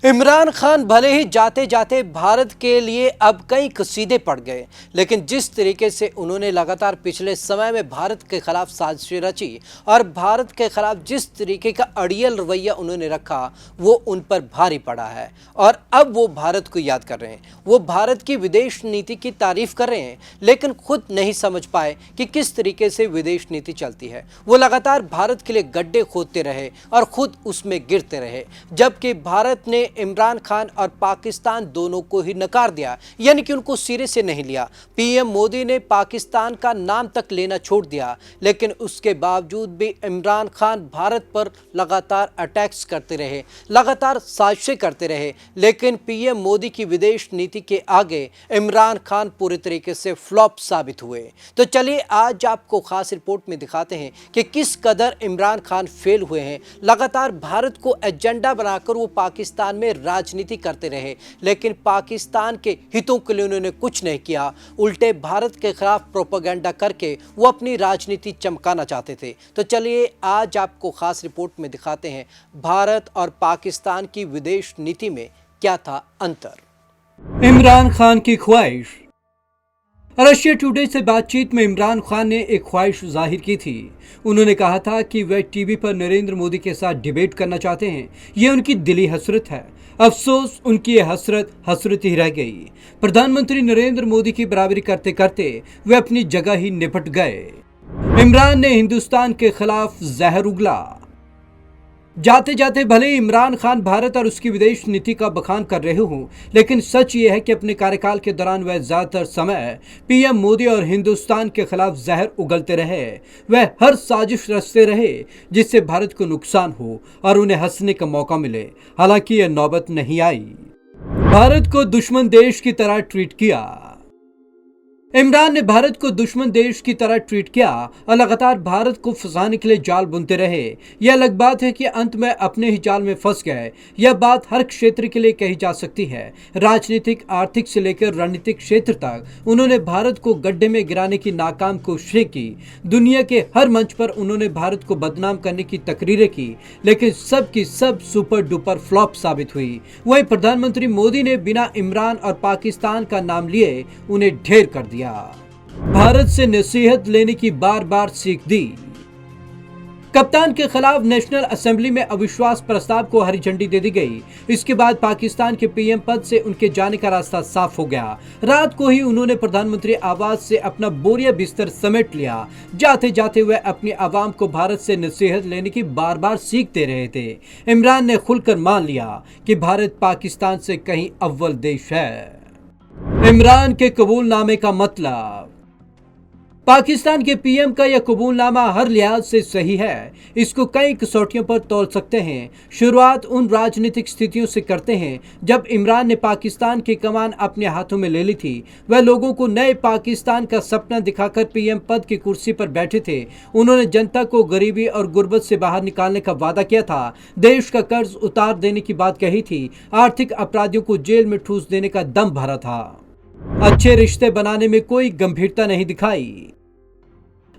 इमरान खान भले ही जाते जाते भारत के लिए अब कई कसीदे पड़ गए, लेकिन जिस तरीके से उन्होंने लगातार पिछले समय में भारत के खिलाफ साजिशें रची और भारत के खिलाफ जिस तरीके का अड़ियल रवैया उन्होंने रखा, वो उन पर भारी पड़ा है। और अब वो भारत को याद कर रहे हैं, वो भारत की विदेश नीति की तारीफ कर रहे हैं, लेकिन खुद नहीं समझ पाए कि किस तरीके से विदेश नीति चलती है। वो लगातार भारत के लिए गड्ढे खोदते रहे और खुद उसमें गिरते रहे, जबकि भारत ने इमरान खान और पाकिस्तान दोनों को ही नकार दिया, यानी कि उनको सिरे से नहीं लिया। पीएम मोदी ने पाकिस्तान का नाम तक लेना छोड़ दिया, लेकिन उसके बावजूद भी इमरान खान भारत पर लगातार अटैक्स करते रहे, लगातार साजिशें करते रहे। लेकिन पीएम मोदी की विदेश नीति के आगे इमरान खान पूरी तरीके से फ्लॉप साबित हुए। तो चलिए आज आपको खास रिपोर्ट में दिखाते हैं कि किस कदर इमरान खान फेल हुए हैं। लगातार भारत को एजेंडा बनाकर वो पाकिस्तान में राजनीति करते रहे, लेकिन पाकिस्तान के हितों के लिए उन्होंने कुछ नहीं किया। उल्टे भारत के खिलाफ प्रोपेगेंडा करके वो अपनी राजनीति चमकाना चाहते थे। तो चलिए आज आपको खास रिपोर्ट में दिखाते हैं भारत और पाकिस्तान की विदेश नीति में क्या था अंतर। इमरान खान की ख्वाहिश। रशिया टुडे से बातचीत में इमरान खान ने एक ख्वाहिश जाहिर की थी। उन्होंने कहा था कि वे टीवी पर नरेंद्र मोदी के साथ डिबेट करना चाहते हैं। ये उनकी दिली हसरत है। अफसोस उनकी ये हसरत ही रह गई। प्रधानमंत्री नरेंद्र मोदी की बराबरी करते करते वे अपनी जगह ही निपट गए। इमरान ने हिंदुस्तान के खिलाफ जहर उगला। जाते जाते भले ही इमरान खान भारत और उसकी विदेश नीति का बखान कर रहे हों, लेकिन सच ये है कि अपने कार्यकाल के दौरान वह ज्यादातर समय पीएम मोदी और हिंदुस्तान के खिलाफ जहर उगलते रहे। वह हर साजिश रचते रहे जिससे भारत को नुकसान हो और उन्हें हंसने का मौका मिले। हालांकि यह नौबत नहीं आई। भारत को दुश्मन देश की तरह ट्रीट किया। इमरान ने भारत को दुश्मन देश की तरह ट्रीट किया और लगातार भारत को फंसाने के लिए जाल बुनते रहे। यह अलग बात है कि अंत में अपने ही जाल में फंस गए। यह बात हर क्षेत्र के लिए कही जा सकती है। राजनीतिक, आर्थिक से लेकर रणनीतिक क्षेत्र तक उन्होंने भारत को गड्ढे में गिराने की नाकाम कोशिशें की। दुनिया के हर मंच पर उन्होंने भारत को बदनाम करने की तकरीरें की, लेकिन सब की सब सुपर डुपर फ्लॉप साबित हुई। वहीं प्रधानमंत्री मोदी ने बिना इमरान और पाकिस्तान का नाम लिए उन्हें ढेर कर दिया। भारत से नसीहत लेने की बार बार सीख दी। कप्तान के खिलाफ नेशनल असेंबली में अविश्वास प्रस्ताव को हरी झंडी दे दी गई। इसके बाद पाकिस्तान के पीएम पद से उनके जाने का रास्ता साफ हो गया। रात को ही उन्होंने प्रधानमंत्री आवास से अपना बोरिया बिस्तर समेट लिया। जाते जाते वह अपनी आवाम को भारत से नसीहत लेने की बार बार सीख दे रहे थे। इमरान ने खुलकर मान लिया कि भारत पाकिस्तान से कहीं अव्वल देश है। इमरान के कबूलनामे का मतलब। पाकिस्तान के पीएम का यह कबूलनामा हर लिहाज से सही है। इसको कई कसौटियों पर तौल सकते हैं। शुरुआत उन राजनीतिक स्थितियों से करते हैं जब इमरान ने पाकिस्तान की कमान अपने हाथों में ले ली थी। वह लोगों को नए पाकिस्तान का सपना दिखाकर पीएम पद की कुर्सी पर बैठे थे। उन्होंने जनता को गरीबी और गुर्बत से बाहर निकालने का वादा किया था। देश का कर्ज उतार देने की बात कही थी। आर्थिक अपराधियों को जेल में ठूस देने का दम भरा था। अच्छे रिश्ते बनाने में कोई गंभीरता नहीं दिखाई।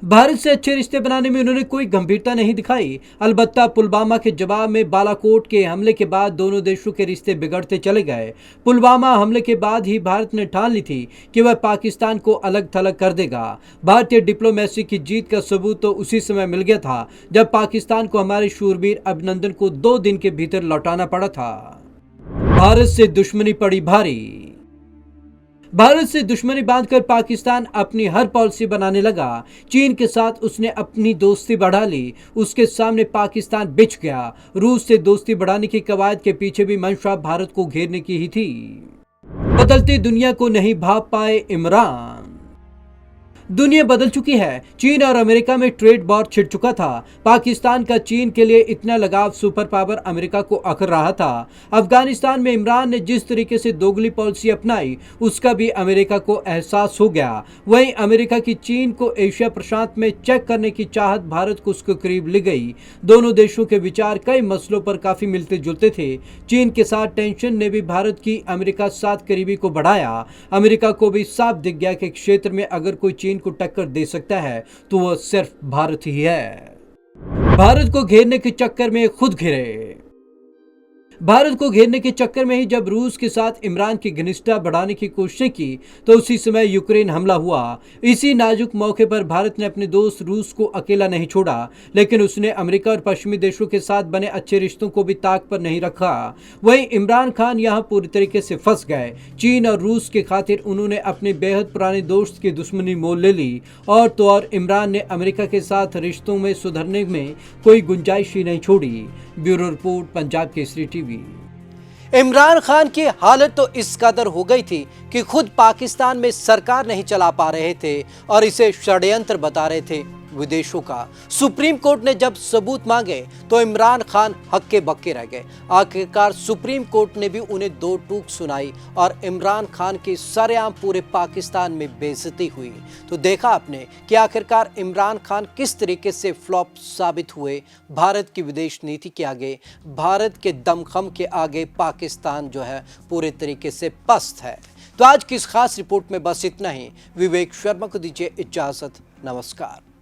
भारत से अच्छे रिश्ते बनाने में उन्होंने कोई गंभीरता नहीं दिखाई। अलबत्ता पुलवामा के जवाब में बालाकोट के हमले के बाद दोनों देशों के रिश्ते बिगड़ते चले गए। पुलवामा हमले के बाद ही भारत ने ठान ली थी कि वह पाकिस्तान को अलग थलग कर देगा। भारतीय डिप्लोमेसी की जीत का सबूत तो उसी समय मिल गया था जब पाकिस्तान को हमारे शूरवीर अभिनंदन को 2 दिन के भीतर लौटाना पड़ा था। भारत से दुश्मनी पड़ी भारी। भारत से दुश्मनी बांधकर पाकिस्तान अपनी हर पॉलिसी बनाने लगा। चीन के साथ उसने अपनी दोस्ती बढ़ा ली। उसके सामने पाकिस्तान बिछ गया। रूस से दोस्ती बढ़ाने की कवायद के पीछे भी मंशा भारत को घेरने की ही थी। बदलती दुनिया को नहीं भांप पाए इमरान। दुनिया बदल चुकी है। चीन और अमेरिका में ट्रेड वॉर छिड़ चुका था। पाकिस्तान का चीन के लिए इतना लगाव सुपर पावर अमेरिका को अखर रहा था। अफगानिस्तान में इमरान ने जिस तरीके से दोगली पॉलिसी अपनाई, उसका भी अमेरिका को एहसास हो गया। वहीं अमेरिका की चीन को एशिया प्रशांत में चेक करने की चाहत भारत को उसके करीब ले गई। दोनों देशों के विचार कई मसलों पर काफी मिलते जुलते थे। चीन के साथ टेंशन ने भी भारत की अमेरिका साथ करीबी को बढ़ाया। अमेरिका को भी साफ दिख गया कि क्षेत्र में अगर कोई चीन को टक्कर दे सकता है तो वह सिर्फ भारत ही है। भारत को घेरने के चक्कर में खुद घिरे। भारत को घेरने के चक्कर में ही जब रूस के साथ इमरान की घनिष्ठता बढ़ाने की कोशिशें की तो उसी समय यूक्रेन हमला हुआ। इसी नाजुक मौके पर भारत ने अपने दोस्त रूस को अकेला नहीं छोड़ा, लेकिन उसने अमेरिका और पश्चिमी देशों के साथ बने अच्छे रिश्तों को भी ताक पर नहीं रखा। वहीं इमरान खान यहां पूरी तरीके से फंस गए। चीन और रूस के खातिर उन्होंने अपने बेहद पुराने दोस्त की दुश्मनी मोल ले ली और तो और इमरान ने अमेरिका के साथ रिश्तों में सुधरने में कोई गुंजाइश ही नहीं छोड़ी। Bureau report, Punjab Kesari TV. Imran Khan की हालत तो इस कदर हो गई थी कि खुद पाकिस्तान में सरकार नहीं चला पा रहे थे और इसे षड्यंत्र बता रहे थे विदेशों का। सुप्रीम कोर्ट ने जब सबूत मांगे तो इमरान खान हक्के बक्के रह गए। आखिरकार सुप्रीम कोर्ट ने भी उन्हें दो टूक सुनाई और इमरान खान की सरेआम पूरे पाकिस्तान में बेइज्जती हुई। तो देखा आपने कि आखिरकार इमरान खान किस तरीके से फ्लॉप साबित हुए भारत की विदेश नीति के आगे। भारत के दमखम के आगे पाकिस्तान जो है पूरे तरीके से पस्त है। तो आज की इस खास रिपोर्ट में बस इतना ही। विवेक शर्मा को दीजिए इजाजत। नमस्कार।